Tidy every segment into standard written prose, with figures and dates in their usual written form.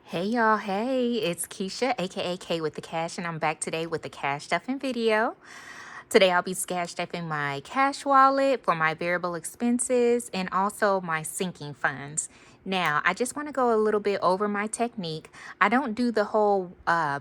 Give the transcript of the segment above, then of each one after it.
Hey y'all, hey, it's Keisha, aka K with the Cash, and I'm back today with the cash stuffing video. Today I'll be cash stuffing my cash wallet for my variable expenses and also my sinking funds. Now, I just want to go a little bit over my technique. I don't do the whole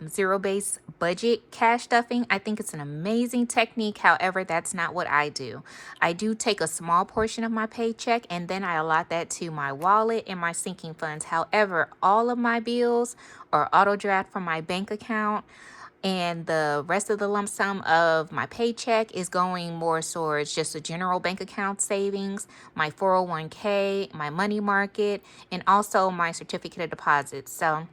zero-based budget cash stuffing. I think it's an amazing technique. However, that's not what I do. I do take a small portion of my paycheck and then I allot that to my wallet and my sinking funds. However, all of my bills are auto draft from my bank account, and the rest of the lump sum of my paycheck is going more towards just a general bank account savings, my 401k, my money market, and also my certificate of deposit. So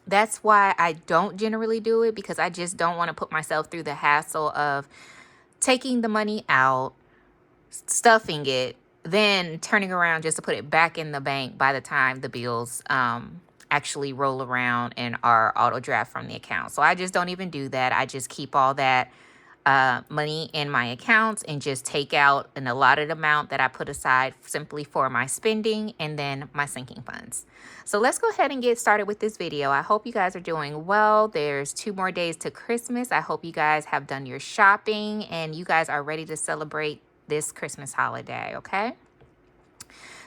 that's why I don't generally do it, because I just don't want to put myself through the hassle of taking the money out, stuffing it, then turning around just to put it back in the bank by the time the bills actually roll around and are auto draft from the account. So I just don't even do that. I just keep all that money in my accounts and just take out an allotted amount that I put aside simply for my spending and then my sinking funds. So let's go ahead and get started with this video. I hope you guys are doing well. There's 2 more days to Christmas. I hope you guys have done your shopping and you guys are ready to celebrate this Christmas holiday, okay?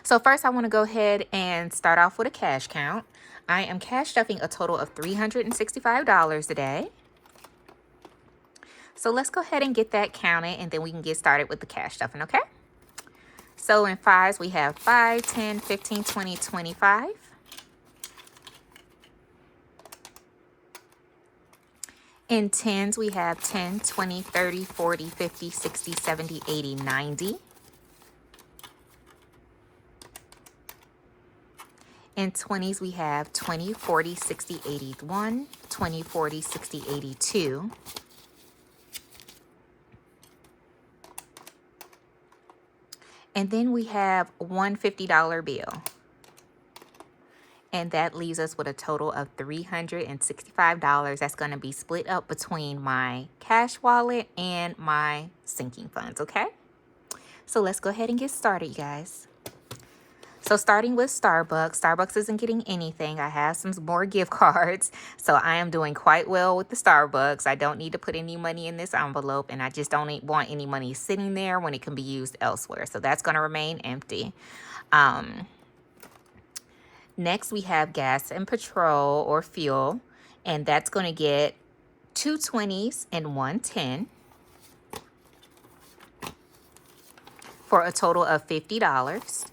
So first I want to go ahead and start off with a cash count. I am cash stuffing a total of $365 today. So let's go ahead and get that counted and then we can get started with the cash stuffing, okay? So in fives, we have 5, 10, 15, 20, 25. In tens, we have 10, 20, 30, 40, 50, 60, 70, 80, 90. In 20s, we have 20, 40, 60, 81, 20, 40, 60, 82. And then we have one $50 bill. And that leaves us with a total of $365. That's going to be split up between my cash wallet and my sinking funds, okay? So let's go ahead and get started, you guys. So starting with Starbucks. Starbucks isn't getting anything. I have some more gift cards. So I am doing quite well with the Starbucks. I don't need to put any money in this envelope, and I just don't want any money sitting there when it can be used elsewhere. So that's going to remain empty. Next, we have gas and petrol or fuel, and that's going to get 2 20s and 1 10 for a total of $50.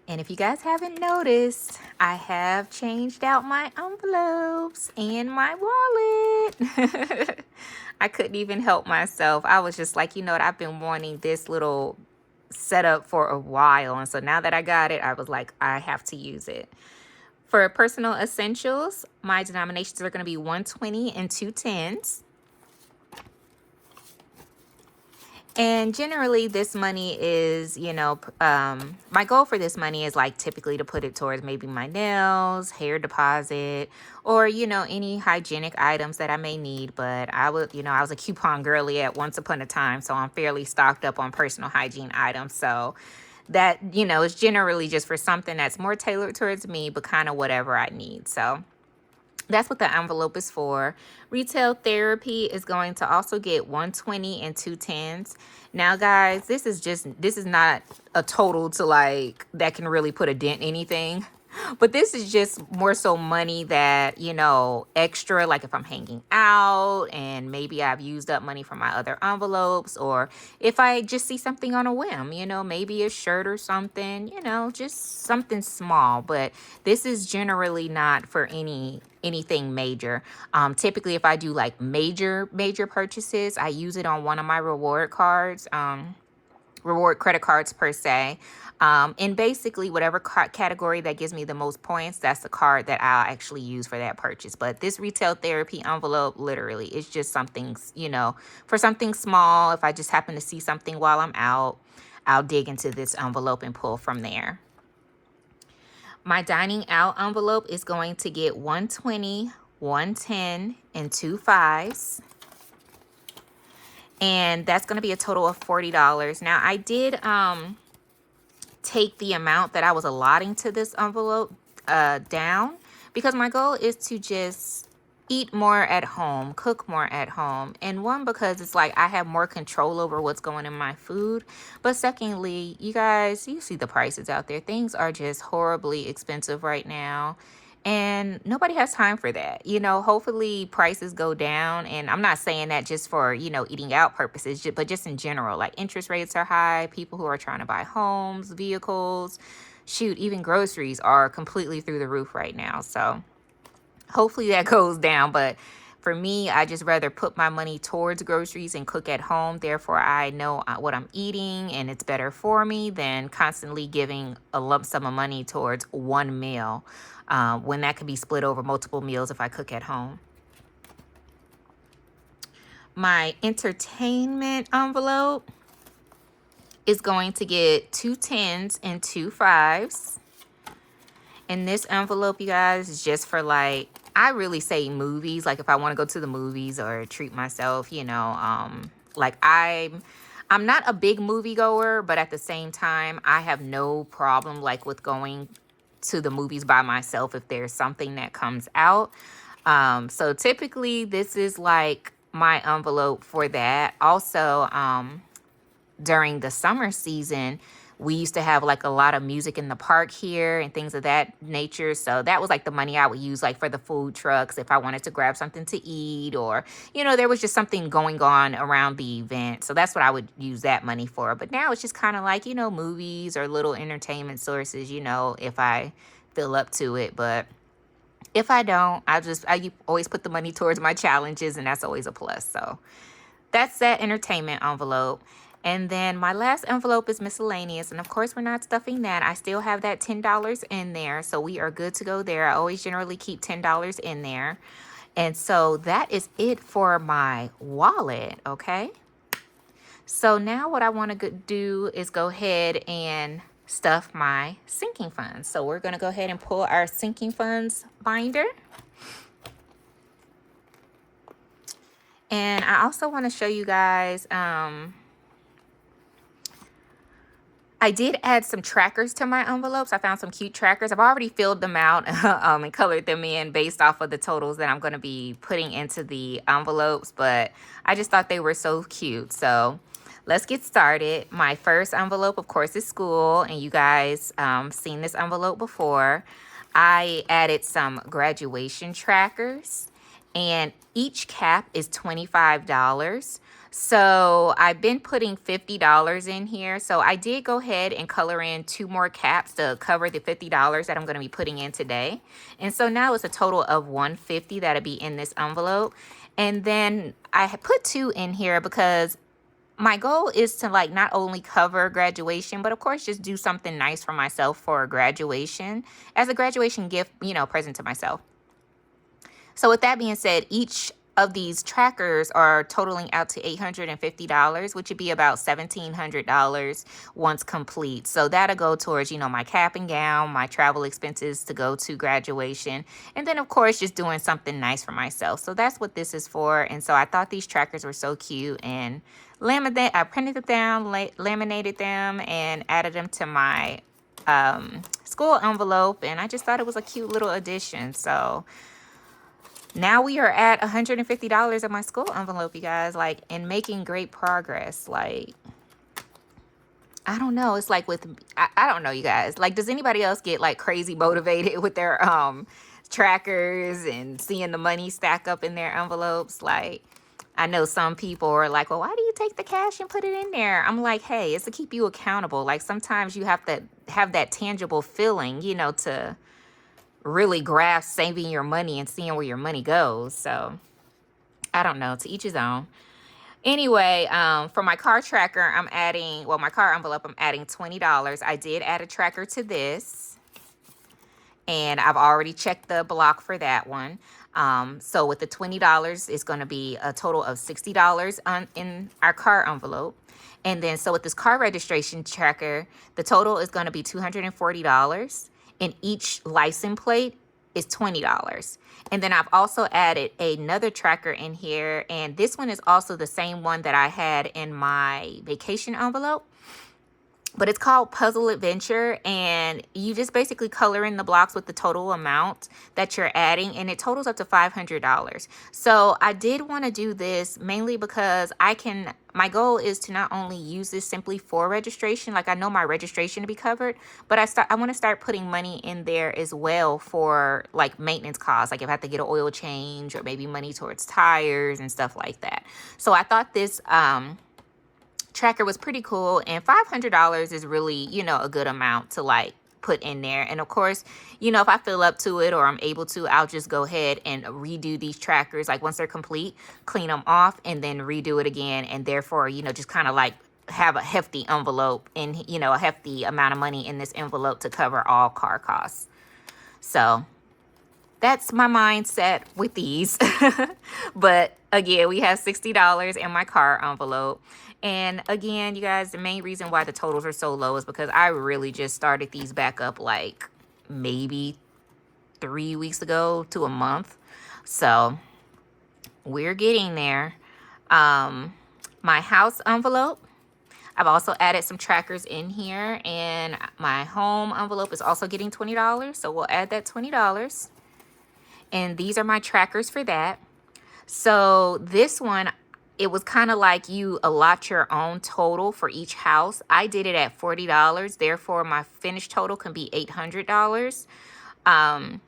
And if you guys haven't noticed, I have changed out my envelopes and my wallet. I couldn't even help myself. I was just like, you know what, I've been wanting this little setup for a while. And so now that I got it, I was like, I have to use it. For personal essentials, my denominations are going to be 120 and 2 10s. And generally, this money is, my goal for this money is like typically to put it towards maybe my nails, hair deposit, or, any hygienic items that I may need. But I was a coupon girly at once upon a time, so I'm fairly stocked up on personal hygiene items. So that, is generally just for something that's more tailored towards me, but kind of whatever I need. So that's what the envelope is for. Retail therapy is going to also get 120 and 2 10s. Now, guys, this is not a total to like that can really put a dent in anything. But this is just more so money that, extra, like if I'm hanging out and maybe I've used up money from my other envelopes, or if I just see something on a whim, maybe a shirt or something, just something small. But this is generally not for anything major. Typically, if I do like major purchases, I use it on one of my reward cards, reward credit cards per se. And basically whatever category that gives me the most points, that's the card that I'll actually use for that purchase. But this retail therapy envelope, literally, it's just something, for something small. If I just happen to see something while I'm out, I'll dig into this envelope and pull from there. My dining out envelope is going to get 120, 110, and 2 5s. And that's going to be a total of $40. Now, I did take the amount that I was allotting to this envelope down, because my goal is to just eat more at home, cook more at home. And one, because it's like I have more control over what's going in my food. But secondly, you guys, you see the prices out there. Things are just horribly expensive right now. And nobody has time for that. You know, hopefully prices go down. And I'm not saying that just for, you know, eating out purposes, but just in general, like interest rates are high. People who are trying to buy homes, vehicles, shoot, even groceries are completely through the roof right now. So hopefully that goes down. But for me, I just rather put my money towards groceries and cook at home. Therefore, I know what I'm eating and it's better for me than constantly giving a lump sum of money towards one meal, when that could be split over multiple meals if I cook at home. My entertainment envelope is going to get 2 10s and 2 5s. And this envelope, you guys, is just for, like, I really say movies. Like if I want to go to the movies or treat myself, you know, like I'm not a big movie goer, but at the same time, I have no problem like with going to the movies by myself if there's something that comes out. So typically this is like my envelope for that. Also, during the summer season, we used to have like a lot of music in the park here and things of that nature. So that was like the money I would use like for the food trucks if I wanted to grab something to eat, or, you know, there was just something going on around the event. So that's what I would use that money for. But now it's just kind of like, you know, movies or little entertainment sources, you know, if I feel up to it. But if I don't, I always put the money towards my challenges, and that's always a plus. So that's that entertainment envelope. And then my last envelope is miscellaneous. And of course, we're not stuffing that. I still have that $10 in there. So we are good to go there. I always generally keep $10 in there. And so that is it for my wallet. Okay. So now what I want to do is go ahead and stuff my sinking funds. So we're going to go ahead and pull our sinking funds binder. And I also want to show you guys, I did add some trackers to my envelopes. I found some cute trackers. I've already filled them out and colored them in based off of the totals that I'm going to be putting into the envelopes. But I just thought they were so cute. So let's get started. My first envelope, of course, is school. And you guys seen this envelope before. I added some graduation trackers. And each cap is $25. So I've been putting $50 in here. So I did go ahead and color in 2 more caps to cover the $50 that I'm going to be putting in today. And so now it's a total of $150 that'll be in this envelope. And then I put 2 in here because my goal is to like not only cover graduation, but of course just do something nice for myself for graduation as a graduation gift, you know, present to myself. So with that being said, each of these trackers are totaling out to $850, which would be about $1,700 once complete. So that'll go towards, you know, my cap and gown, my travel expenses to go to graduation, and then of course just doing something nice for myself. So that's what this is for. And so I thought these trackers were so cute, and I printed them down, laminated them, and added them to my school envelope, and I just thought it was a cute little addition. So now we are at $150 in my school envelope, you guys, like, and making great progress. Like, I don't know. It's like I don't know, you guys. Like, does anybody else get like crazy motivated with their trackers and seeing the money stack up in their envelopes? Like, I know some people are like, well, why do you take the cash and put it in there? I'm like, hey, it's to keep you accountable. Like, sometimes you have to have that tangible feeling, you know, to really grasp saving your money and seeing where your money goes. So I don't know, to each his own. Anyway, for my car tracker, I'm adding, well, my car envelope, I'm adding $20. I did add a tracker to this, and I've already checked the block for that one. So with the $20, it's going to be a total of $60 in our car envelope. And then, so with this car registration tracker, the total is going to be $240. And each license plate is $20. And then I've also added another tracker in here, and this one is also the same one that I had in my vacation envelope. But it's called Puzzle Adventure, and you just basically color in the blocks with the total amount that you're adding, and it totals up to $500. So I did want to do this mainly because my goal is to not only use this simply for registration, like I know my registration to be covered, but I want to start putting money in there as well for like maintenance costs, like if I have to get an oil change or maybe money towards tires and stuff like that. So I thought this tracker was pretty cool, and $500 is really, a good amount to like put in there. And of course, if I feel up to it or I'm able to, I'll just go ahead and redo these trackers. Like once they're complete, clean them off and then redo it again, and therefore, just kind of like have a hefty envelope and a hefty amount of money in this envelope to cover all car costs. So that's my mindset with these. But again, we have $60 in my car envelope. And again, you guys, the main reason why the totals are so low is because I really just started these back up like maybe 3 weeks ago to a month. So we're getting there. My house envelope, I've also added some trackers in here, and my home envelope is also getting $20. So we'll add that $20. And these are my trackers for that. So this one, it was kind of like you allot your own total for each house. I did it at $40. Therefore, my finished total can be $800. I've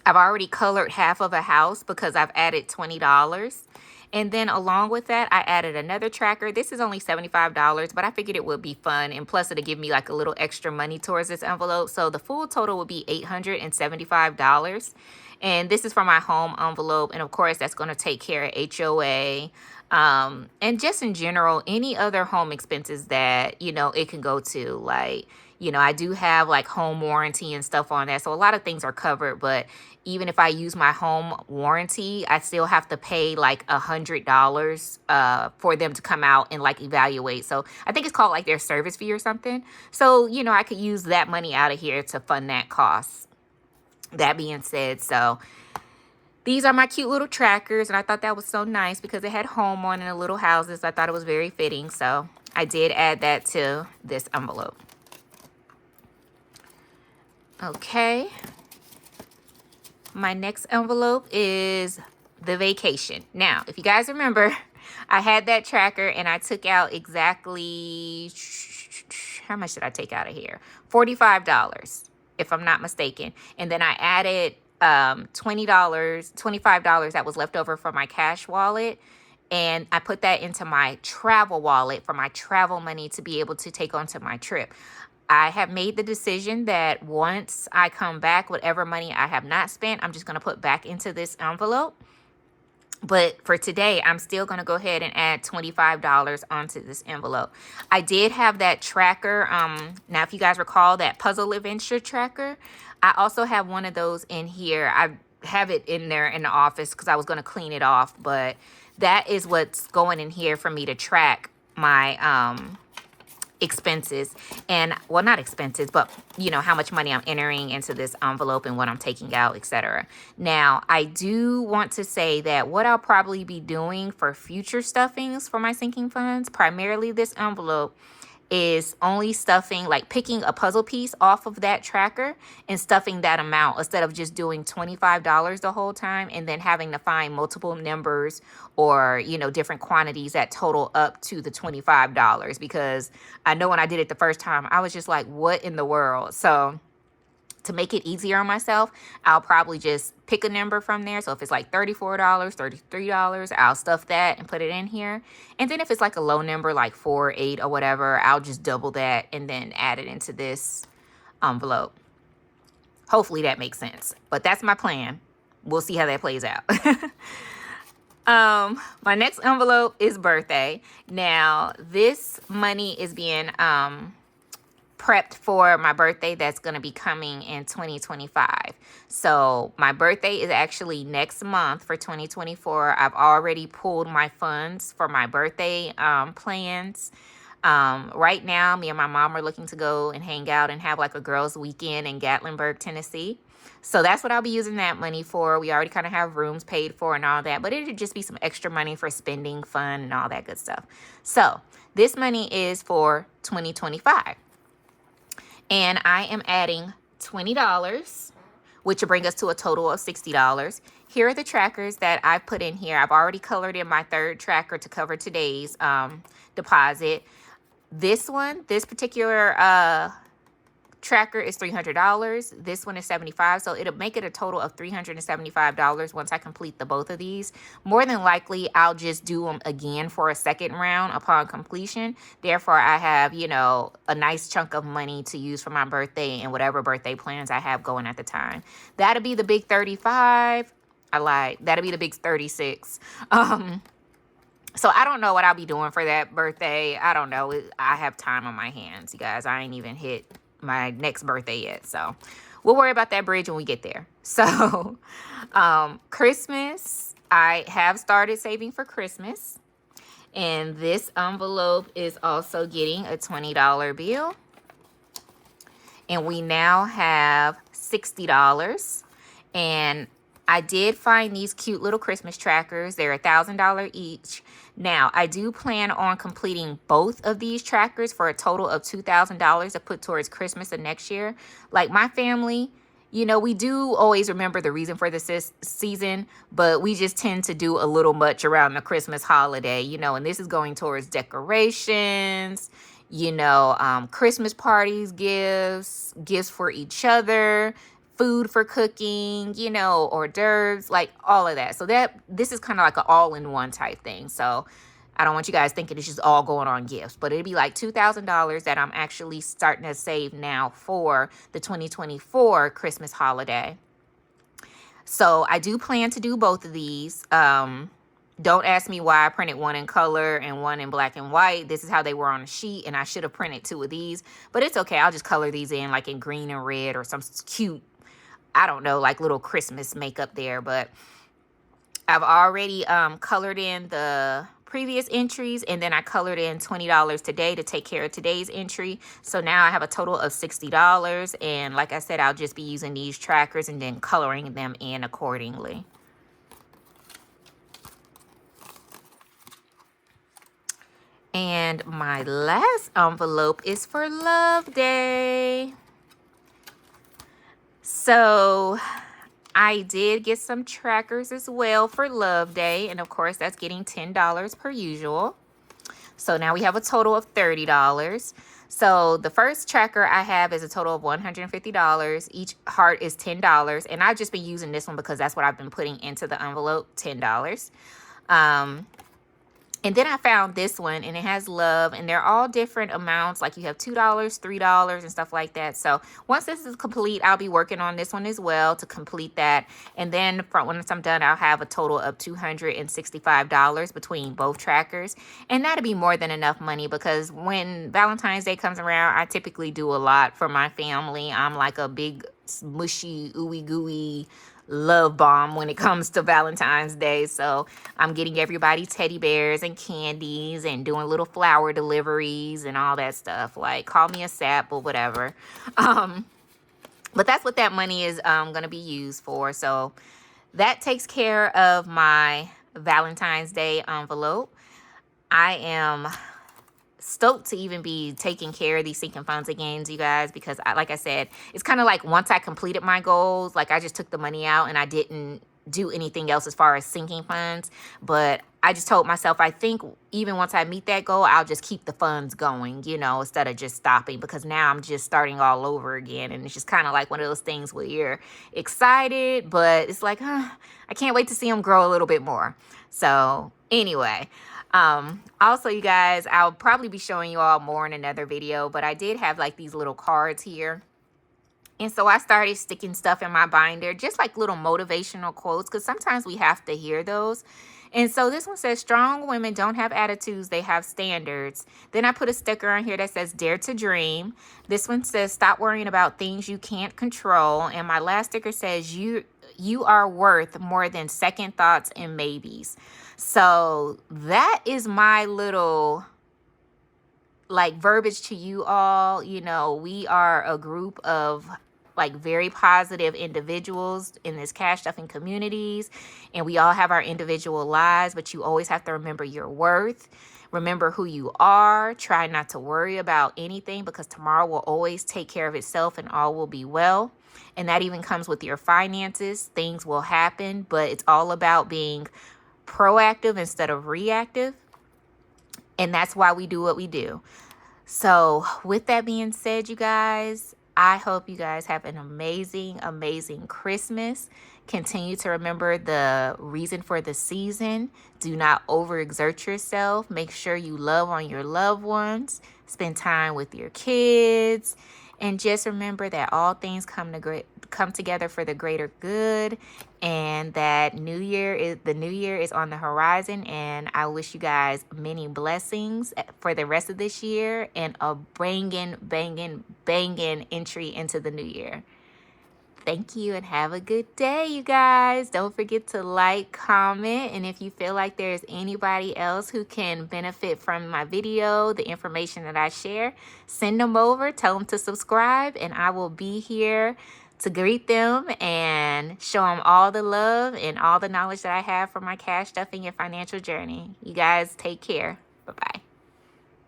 already colored half of a house because I've added $20. And then along with that, I added another tracker. This is only $75, but I figured it would be fun. And plus, it'll give me like a little extra money towards this envelope. So the full total would be $875. And this is for my home envelope. And of course, that's going to take care of HOA. And just in general, any other home expenses that, it can go to. Like, I do have like home warranty and stuff on that. So a lot of things are covered. But even if I use my home warranty, I still have to pay like $100 for them to come out and like evaluate. So I think it's called like their service fee or something. So, I could use that money out of here to fund that cost. That being said, so these are my cute little trackers, and I thought that was so nice because it had home on and the little houses. I thought it was very fitting, so I did add that to this envelope. Okay. My next envelope is the vacation. Now, if you guys remember, I had that tracker and I took out exactly, how much did I take out of here? $45, if I'm not mistaken. And then I added $25 that was left over from my cash wallet. And I put that into my travel wallet for my travel money to be able to take onto my trip. I have made the decision that once I come back, whatever money I have not spent, I'm just going to put back into this envelope. But for today, I'm still going to go ahead and add $25 onto this envelope. I did have that tracker. Now, if you guys recall that Puzzle Adventure tracker, I also have one of those in here. I have it in there in the office because I was going to clean it off. But that is what's going in here for me to track my expenses. And, well, not expenses, but, how much money I'm entering into this envelope and what I'm taking out, etc. Now, I do want to say that what I'll probably be doing for future stuffings for my sinking funds, primarily this envelope, is only stuffing, like picking a puzzle piece off of that tracker and stuffing that amount instead of just doing $25 the whole time and then having to find multiple numbers or, different quantities that total up to the $25. Because I know when I did it the first time, I was just like, what in the world? So to make it easier on myself, I'll probably just pick a number from there. So if it's like $34, $33, I'll stuff that and put it in here. And then if it's like a low number, like 4, 8 or whatever, I'll just double that and then add it into this envelope. Hopefully that makes sense. But that's my plan. We'll see how that plays out. My next envelope is birthday. Now, this money is being prepped for my birthday that's going to be coming in 2025. So my birthday is actually next month for 2024. I've already pulled my funds for my birthday plans. Right now, me and my mom are looking to go and hang out and have like a girls' weekend in Gatlinburg, Tennessee. So that's what I'll be using that money for. We already kind of have rooms paid for and all that, but it'll just be some extra money for spending, fun, and all that good stuff. So this money is for 2025. And I am adding $20, which will bring us to a total of $60. Here are the trackers that I've put in here. I've already colored in my third tracker to cover today's deposit. This one, this particular tracker is $300. This one is $75, so it'll make it a total of $375 once I complete the both of these. More than likely, I'll just do them again for a second round upon completion. Therefore, I have, you know, a nice chunk of money to use for my birthday and whatever birthday plans I have going at the time. That'll be the big 35. I lied. That'll be the big 36. So I don't know what I'll be doing for that birthday. I don't know. I have time on my hands, you guys. I ain't even hit my next birthday yet, so we'll worry about that bridge when we get there. So Christmas, I have started saving for Christmas, and this envelope is also getting a $20 bill, and we now have $60. And I did find these cute little Christmas trackers. They're $1,000 each. Now, I do plan on completing both of these trackers for a total of $2,000 to put towards Christmas of next year. Like my family, you know, we do always remember the reason for this season, but we just tend to do a little much around the Christmas holiday, you know, and this is going towards decorations, you know, Christmas parties, gifts for each other, food for cooking, you know, hors d'oeuvres, like all of that. So this is kind of like an all-in-one type thing. So I don't want you guys thinking it's just all going on gifts, but it'd be like $2,000 that I'm actually starting to save now for the 2024 Christmas holiday. So I do plan to do both of these. Don't ask me why I printed one in color and one in black and white. This is how they were on the sheet, and I should have printed two of these, but it's okay. I'll just color these in like in green and red or some cute, I don't know, like little Christmas makeup there. But I've already colored in the previous entries, and then I colored in $20 today to take care of today's entry. So now I have a total of $60. And like I said, I'll just be using these trackers and then coloring them in accordingly. And my last envelope is for Love Day. So I did get some trackers as well for Love Day. And of course, that's getting $10 per usual. So now we have a total of $30. So the first tracker I have is a total of $150. Each heart is $10. And I've just been using this one because that's what I've been putting into the envelope, $10. And then I found this one, and it has love, and they're all different amounts. Like you have $2, $3, and stuff like that. So once this is complete, I'll be working on this one as well to complete that. And then once I'm done, I'll have a total of $265 between both trackers. And that'll be more than enough money because when Valentine's Day comes around, I typically do a lot for my family. I'm like a big, mushy, ooey gooey love bomb when it comes to Valentine's Day. So I'm getting everybody teddy bears and candies and doing little flower deliveries and all that stuff. Like, call me a sap or whatever. But that's what that money is going to be used for. So that takes care of my Valentine's Day envelope. I am stoked to even be taking care of these sinking funds again, you guys, because like I said, it's kind of like once I completed my goals, like I just took the money out and I didn't do anything else as far as sinking funds. But I just told myself, I think even once I meet that goal, I'll just keep the funds going, you know, instead of just stopping, because now I'm just starting all over again. And it's just kind of like one of those things where you're excited, but it's like, I can't wait to see them grow a little bit more. So anyway, also, you guys, I'll probably be showing you all more in another video, but I did have like these little cards here. And so I started sticking stuff in my binder, just like little motivational quotes, because sometimes we have to hear those. And so this one says, strong women don't have attitudes, they have standards. Then I put a sticker on here that says, dare to dream. This one says, stop worrying about things you can't control. And my last sticker says, you are worth more than second thoughts and maybes. So that is my little like verbiage to you all. You know, we are a group of like very positive individuals in this cash stuffing communities, and we all have our individual lives, but you always have to remember your worth. Remember who you are. Try not to worry about anything, because tomorrow will always take care of itself and all will be well. And that even comes with your finances. Things will happen, but it's all about being proactive instead of reactive. And that's why we do what we do. So with that being said, you guys, I hope you guys have an amazing, amazing Christmas. Continue to remember the reason for the season. Do not overexert yourself. Make sure you love on your loved ones. Spend time with your kids. And just remember that all things come together for the greater good, and that the new year is on the horizon. And I wish you guys many blessings for the rest of this year and a banging entry into the new year. Thank you and have a good day, you guys. Don't forget to like, comment, and if you feel like there's anybody else who can benefit from my video, the information that I share, send them over, tell them to subscribe, and I will be here to greet them and show them all the love and all the knowledge that I have from my cash stuffing and financial journey. You guys take care. Bye-bye.